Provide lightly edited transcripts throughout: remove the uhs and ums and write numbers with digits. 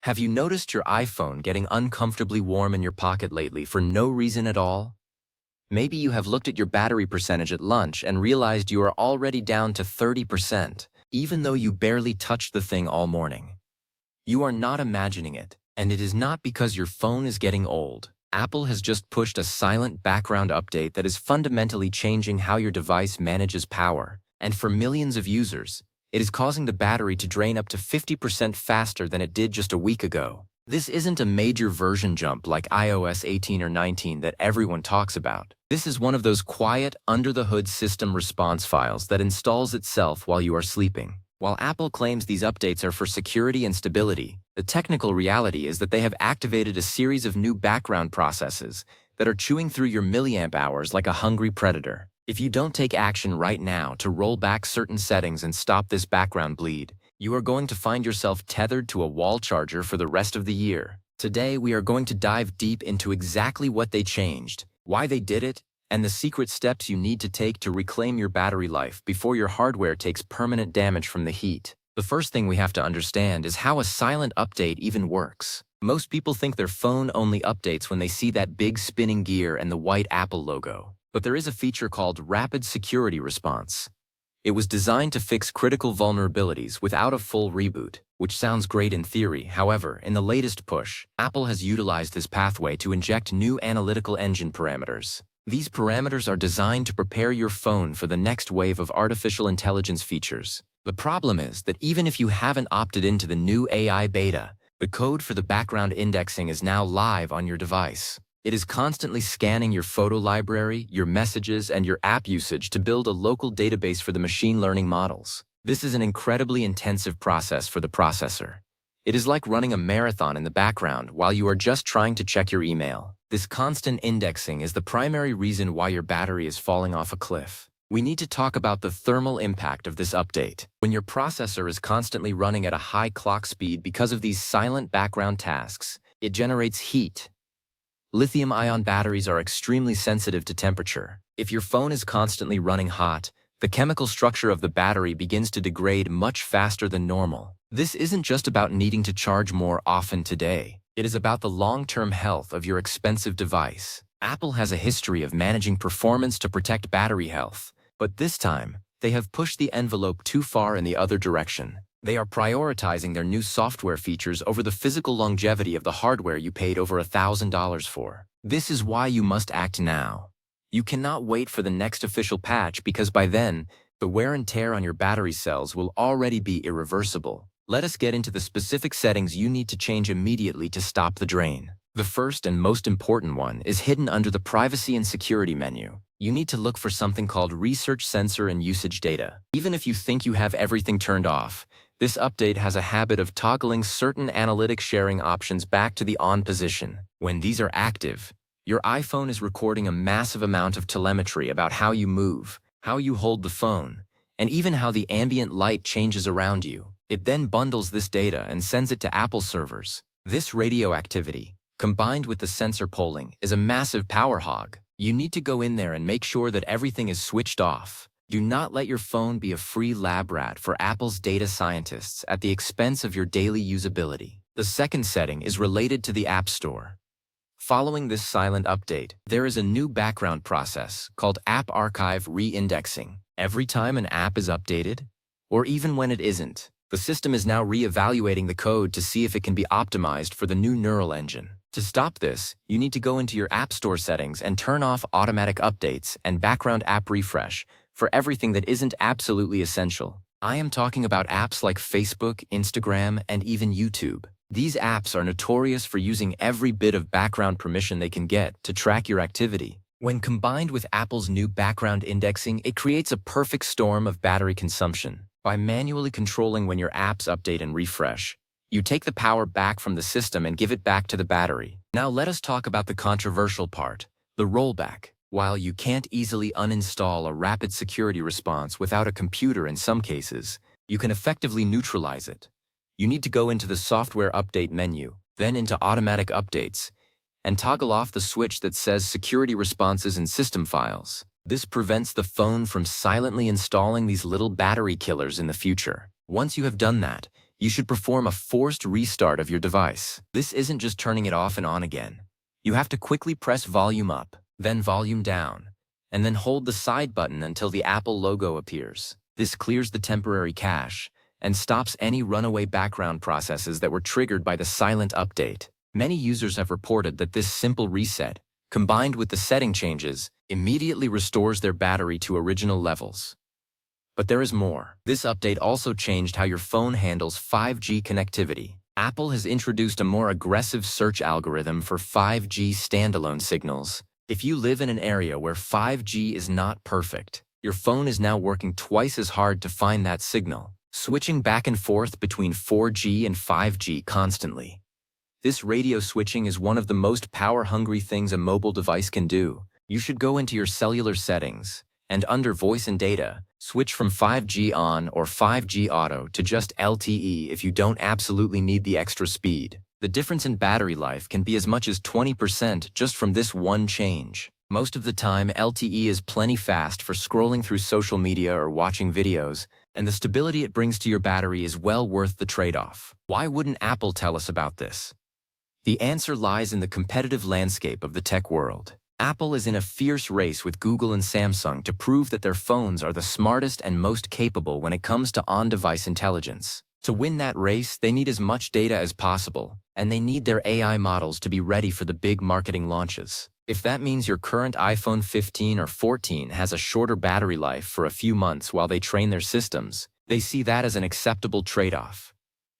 Have you noticed your iPhone getting uncomfortably warm in your pocket lately for no reason at all? Maybe you have looked at your battery percentage at lunch and realized you are already down to 30%, even though you barely touched the thing all morning. You are not imagining it, and it is not because your phone is getting old. Apple has just pushed a silent background update that is fundamentally changing how your device manages power, and for millions of users, it is causing the battery to drain up to 50% faster than it did just a week ago. This isn't a major version jump like iOS 18 or 19 that everyone talks about. This is one of those quiet, under-the-hood system response files that installs itself while you are sleeping. While Apple claims these updates are for security and stability, the technical reality is that they have activated a series of new background processes that are chewing through your milliamp hours like a hungry predator. If you don't take action right now to roll back certain settings and stop this background bleed, you are going to find yourself tethered to a wall charger for the rest of the year. Today, we are going to dive deep into exactly what they changed, why they did it, and the secret steps you need to take to reclaim your battery life before your hardware takes permanent damage from the heat. The first thing we have to understand is how a silent update even works. Most people think their phone only updates when they see that big spinning gear and the white Apple logo. But there is a feature called Rapid Security Response. It was designed to fix critical vulnerabilities without a full reboot, which sounds great in theory. However, in the latest push, Apple has utilized this pathway to inject new analytical engine parameters. These parameters are designed to prepare your phone for the next wave of artificial intelligence features. The problem is that even if you haven't opted into the new AI beta, the code for the background indexing is now live on your device. It is constantly scanning your photo library, your messages, and your app usage to build a local database for the machine learning models. This is an incredibly intensive process for the processor. It is like running a marathon in the background while you are just trying to check your email. This constant indexing is the primary reason why your battery is falling off a cliff. We need to talk about the thermal impact of this update. When your processor is constantly running at a high clock speed because of these silent background tasks, it generates heat. Lithium-ion batteries are extremely sensitive to temperature. If your phone is constantly running hot, the chemical structure of the battery begins to degrade much faster than normal. This isn't just about needing to charge more often today. It is about the long-term health of your expensive device. Apple has a history of managing performance to protect battery health, but this time, they have pushed the envelope too far in the other direction. They are prioritizing their new software features over the physical longevity of the hardware you paid over $1,000 for. This is why you must act now. You cannot wait for the next official patch because by then, the wear and tear on your battery cells will already be irreversible. Let us get into the specific settings you need to change immediately to stop the drain. The first and most important one is hidden under the Privacy and Security menu. You need to look for something called Research Sensor and Usage Data. Even if you think you have everything turned off, this update has a habit of toggling certain analytic sharing options back to the on position. When these are active, your iPhone is recording a massive amount of telemetry about how you move, how you hold the phone, and even how the ambient light changes around you. It then bundles this data and sends it to Apple servers. This radio activity, combined with the sensor polling, is a massive power hog. You need to go in there and make sure that everything is switched off. Do not let your phone be a free lab rat for Apple's data scientists at the expense of your daily usability. The second setting is related to the App Store. Following this silent update, there is a new background process called App Archive Re-indexing. Every time an app is updated, or even when it isn't, the system is now re-evaluating the code to see if it can be optimized for the new neural engine. To stop this, you need to go into your App Store settings and turn off automatic updates and background app refresh for everything that isn't absolutely essential. I am talking about apps like Facebook, Instagram, and even YouTube. These apps are notorious for using every bit of background permission they can get to track your activity. When combined with Apple's new background indexing, it creates a perfect storm of battery consumption. By manually controlling when your apps update and refresh, you take the power back from the system and give it back to the battery. Now let us talk about the controversial part, the rollback. While you can't easily uninstall a rapid security response without a computer in some cases, you can effectively neutralize it. You need to go into the Software Update menu, then into Automatic Updates, and toggle off the switch that says Security Responses and System Files. This prevents the phone from silently installing these little battery killers in the future. Once you have done that, you should perform a forced restart of your device. This isn't just turning it off and on again. You have to quickly press volume up, then volume down, and then hold the side button until the Apple logo appears. This clears the temporary cache and stops any runaway background processes that were triggered by the silent update. Many users have reported that this simple reset, combined with the setting changes, immediately restores their battery to original levels. But there is more. This update also changed how your phone handles 5G connectivity. Apple has introduced a more aggressive search algorithm for 5G standalone signals. If you live in an area where 5G is not perfect, your phone is now working twice as hard to find that signal, switching back and forth between 4G and 5G constantly. This radio switching is one of the most power-hungry things a mobile device can do. You should go into your cellular settings, and under Voice and Data, switch from 5G on or 5G auto to just LTE if you don't absolutely need the extra speed. The difference in battery life can be as much as 20% just from this one change. Most of the time, LTE is plenty fast for scrolling through social media or watching videos, and the stability it brings to your battery is well worth the trade-off. Why wouldn't Apple tell us about this? The answer lies in the competitive landscape of the tech world. Apple is in a fierce race with Google and Samsung to prove that their phones are the smartest and most capable when it comes to on-device intelligence. To win that race, they need as much data as possible, and they need their AI models to be ready for the big marketing launches. If that means your current iPhone 15 or 14 has a shorter battery life for a few months while they train their systems, they see that as an acceptable trade-off.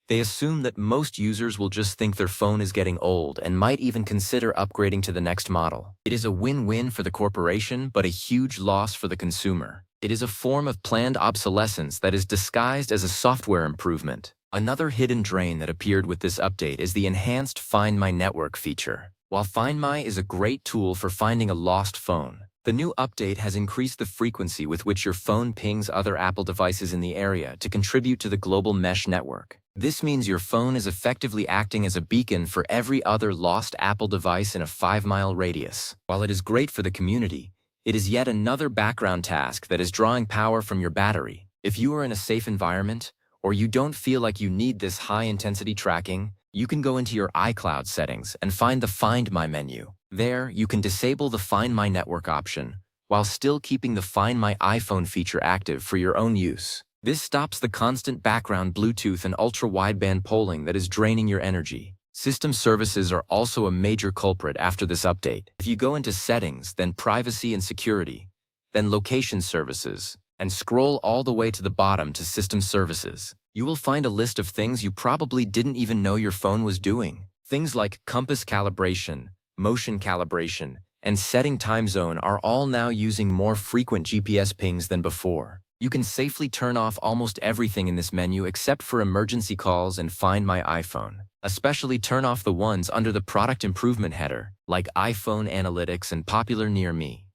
They assume that most users will just think their phone is getting old and might even consider upgrading to the next model. It is a win-win for the corporation, but a huge loss for the consumer. It is a form of planned obsolescence that is disguised as a software improvement. Another hidden drain that appeared with this update is the enhanced Find My Network feature. While Find My is a great tool for finding a lost phone, the new update has increased the frequency with which your phone pings other Apple devices in the area to contribute to the global mesh network. This means your phone is effectively acting as a beacon for every other lost Apple device in a 5-mile radius. While it is great for the community, it is yet another background task that is drawing power from your battery. If you are in a safe environment, or you don't feel like you need this high-intensity tracking, you can go into your iCloud settings and find the Find My menu. There, you can disable the Find My Network option, while still keeping the Find My iPhone feature active for your own use. This stops the constant background Bluetooth and ultra-wideband polling that is draining your energy. System services are also a major culprit after this update. If you go into Settings, then Privacy and Security, then Location Services, and scroll all the way to the bottom to System Services, you will find a list of things you probably didn't even know your phone was doing. Things like compass calibration, motion calibration, and setting time zone are all now using more frequent GPS pings than before. You can safely turn off almost everything in this menu except for emergency calls and Find My iPhone. Especially turn off the ones under the product improvement header, like iPhone Analytics and Popular Near Me.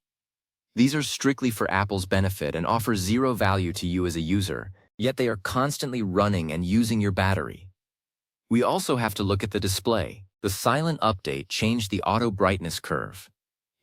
These are strictly for Apple's benefit and offer zero value to you as a user, yet they are constantly running and using your battery. We also have to look at the display. The silent update changed the auto brightness curve.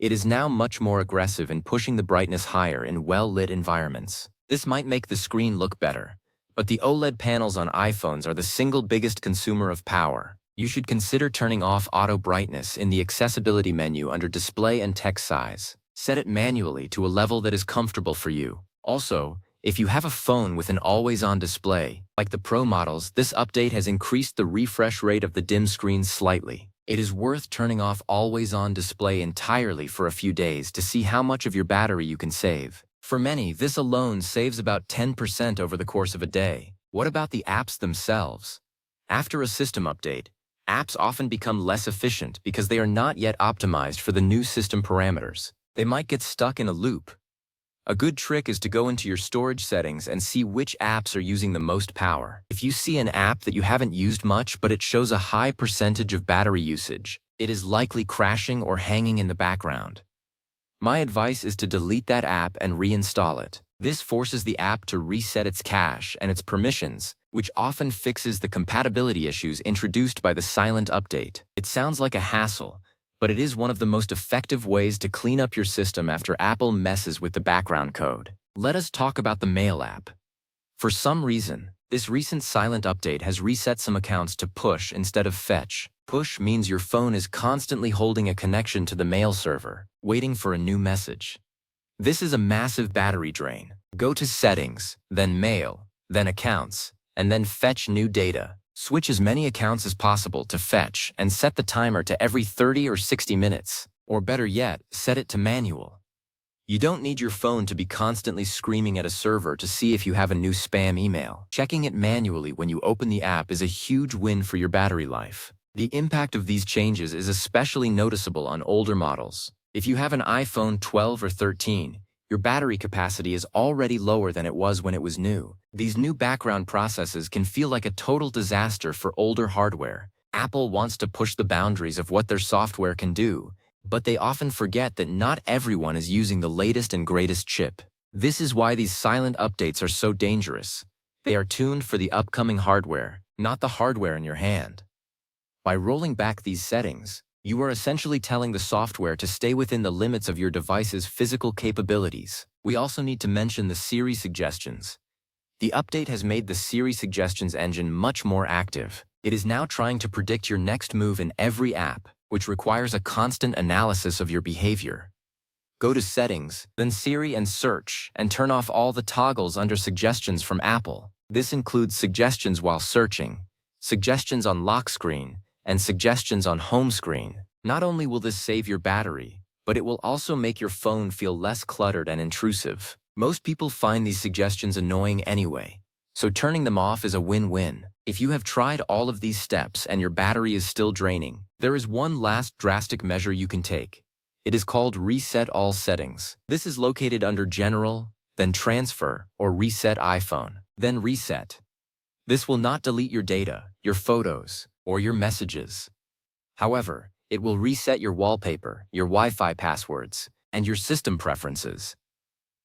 It is now much more aggressive in pushing the brightness higher in well-lit environments. This might make the screen look better, but the OLED panels on iPhones are the single biggest consumer of power. You should consider turning off auto brightness in the accessibility menu under Display and Text Size. Set it manually to a level that is comfortable for you. Also, if you have a phone with an always-on display, like the Pro models, this update has increased the refresh rate of the dim screen slightly. It is worth turning off always-on display entirely for a few days to see how much of your battery you can save. For many, this alone saves about 10% over the course of a day. What about the apps themselves? After a system update, apps often become less efficient because they are not yet optimized for the new system parameters. They might get stuck in a loop. A good trick is to go into your storage settings and see which apps are using the most power. If you see an app that you haven't used much but it shows a high percentage of battery usage, it is likely crashing or hanging in the background. My advice is to delete that app and reinstall it. This forces the app to reset its cache and its permissions, which often fixes the compatibility issues introduced by the silent update. It sounds like a hassle, but it is one of the most effective ways to clean up your system after Apple messes with the background code. Let us talk about the Mail app. For some reason, This recent silent update has reset some accounts to push instead of fetch. Push means your phone is constantly holding a connection to the mail server, waiting for a new message. This is a massive battery drain. Go to Settings, then Mail, then Accounts, and then Fetch New Data. Switch as many accounts as possible to Fetch and set the timer to every 30 or 60 minutes. Or better yet, set it to Manual. You don't need your phone to be constantly screaming at a server to see if you have a new spam email. Checking it manually when you open the app is a huge win for your battery life. The impact of these changes is especially noticeable on older models. If you have an iPhone 12 or 13, your battery capacity is already lower than it was when it was new. These new background processes can feel like a total disaster for older hardware. Apple wants to push the boundaries of what their software can do, but they often forget that not everyone is using the latest and greatest chip. This is why these silent updates are so dangerous. They are tuned for the upcoming hardware, not the hardware in your hand. By rolling back these settings, you are essentially telling the software to stay within the limits of your device's physical capabilities. We also need to mention the Siri suggestions. The update has made the Siri suggestions engine much more active. It is now trying to predict your next move in every app, which requires a constant analysis of your behavior. Go to Settings, then Siri and Search, and turn off all the toggles under Suggestions from Apple. This includes suggestions while searching, suggestions on lock screen, and suggestions on home screen. Not only will this save your battery, but it will also make your phone feel less cluttered and intrusive. Most people find these suggestions annoying anyway, so turning them off is a win-win. If you have tried all of these steps and your battery is still draining, there is one last drastic measure you can take. It is called Reset All Settings. This is located under General, then Transfer, or Reset iPhone, then Reset. This will not delete your data, your photos, or your messages. However, it will reset your wallpaper, your Wi-Fi passwords, and your system preferences.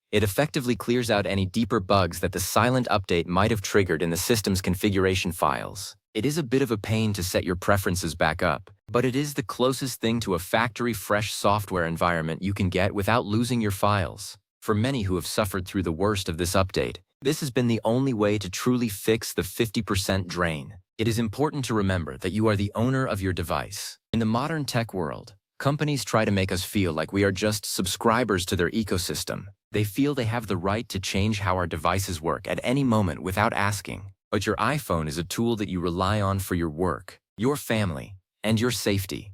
It effectively clears out any deeper bugs that the silent update might have triggered in the system's configuration files. It is a bit of a pain to set your preferences back up, but it is the closest thing to a factory-fresh software environment you can get without losing your files. For many who have suffered through the worst of this update, this has been the only way to truly fix the 50% drain. It is important to remember that you are the owner of your device. In the modern tech world, companies try to make us feel like we are just subscribers to their ecosystem. They feel they have the right to change how our devices work at any moment without asking. But your iPhone is a tool that you rely on for your work, your family, and your safety.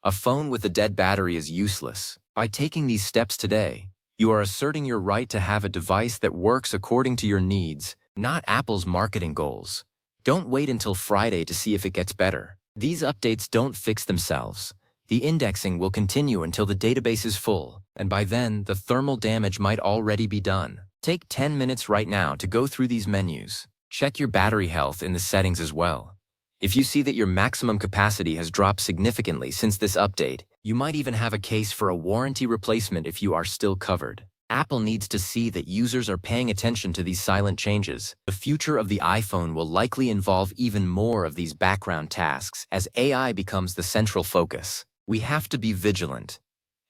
A phone with a dead battery is useless. By taking these steps today, you are asserting your right to have a device that works according to your needs, not Apple's marketing goals. Don't wait until Friday to see if it gets better. These updates don't fix themselves. The indexing will continue until the database is full, and by then, the thermal damage might already be done. Take 10 minutes right now to go through these menus. Check your battery health in the settings as well. If you see that your maximum capacity has dropped significantly since this update, you might even have a case for a warranty replacement if you are still covered. Apple needs to see that users are paying attention to these silent changes. The future of the iPhone will likely involve even more of these background tasks as AI becomes the central focus. We have to be vigilant.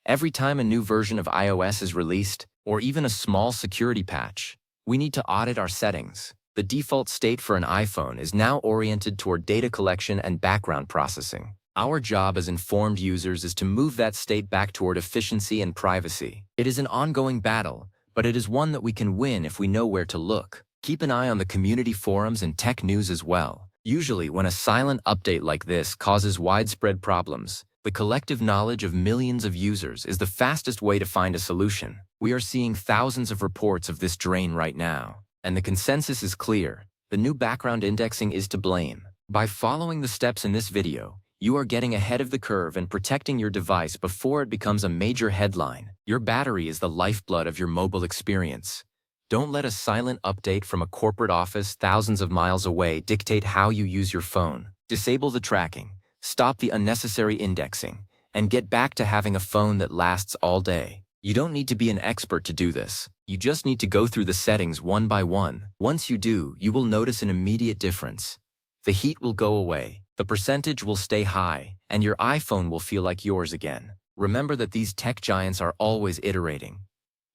Every time a new version of iOS is released, or even a small security patch, we need to audit our settings. The default state for an iPhone is now oriented toward data collection and background processing. Our job as informed users is to move that state back toward efficiency and privacy. It is an ongoing battle, but it is one that we can win if we know where to look. Keep an eye on the community forums and tech news as well. Usually, when a silent update like this causes widespread problems, the collective knowledge of millions of users is the fastest way to find a solution. We are seeing thousands of reports of this drain right now, and the consensus is clear. The new background indexing is to blame. By following the steps in this video, you are getting ahead of the curve and protecting your device before it becomes a major headline. Your battery is the lifeblood of your mobile experience. Don't let a silent update from a corporate office thousands of miles away dictate how you use your phone. Disable the tracking, stop the unnecessary indexing, and get back to having a phone that lasts all day. You don't need to be an expert to do this. You just need to go through the settings one by one. Once you do, you will notice an immediate difference. The heat will go away, the percentage will stay high, and your iPhone will feel like yours again. Remember that these tech giants are always iterating.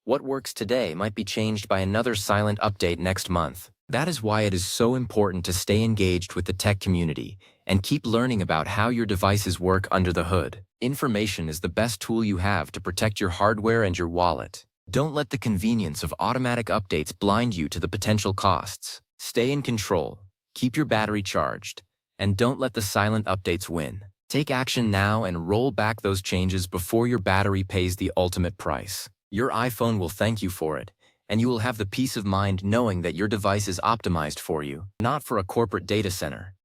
What works today might be changed by another silent update next month. That is why it is so important to stay engaged with the tech community and keep learning about how your devices work under the hood. Information is the best tool you have to protect your hardware and your wallet. Don't let the convenience of automatic updates blind you to the potential costs. Stay in control, keep your battery charged, and don't let the silent updates win. Take action now and roll back those changes before your battery pays the ultimate price. Your iPhone will thank you for it, and you will have the peace of mind knowing that your device is optimized for you, not for a corporate data center.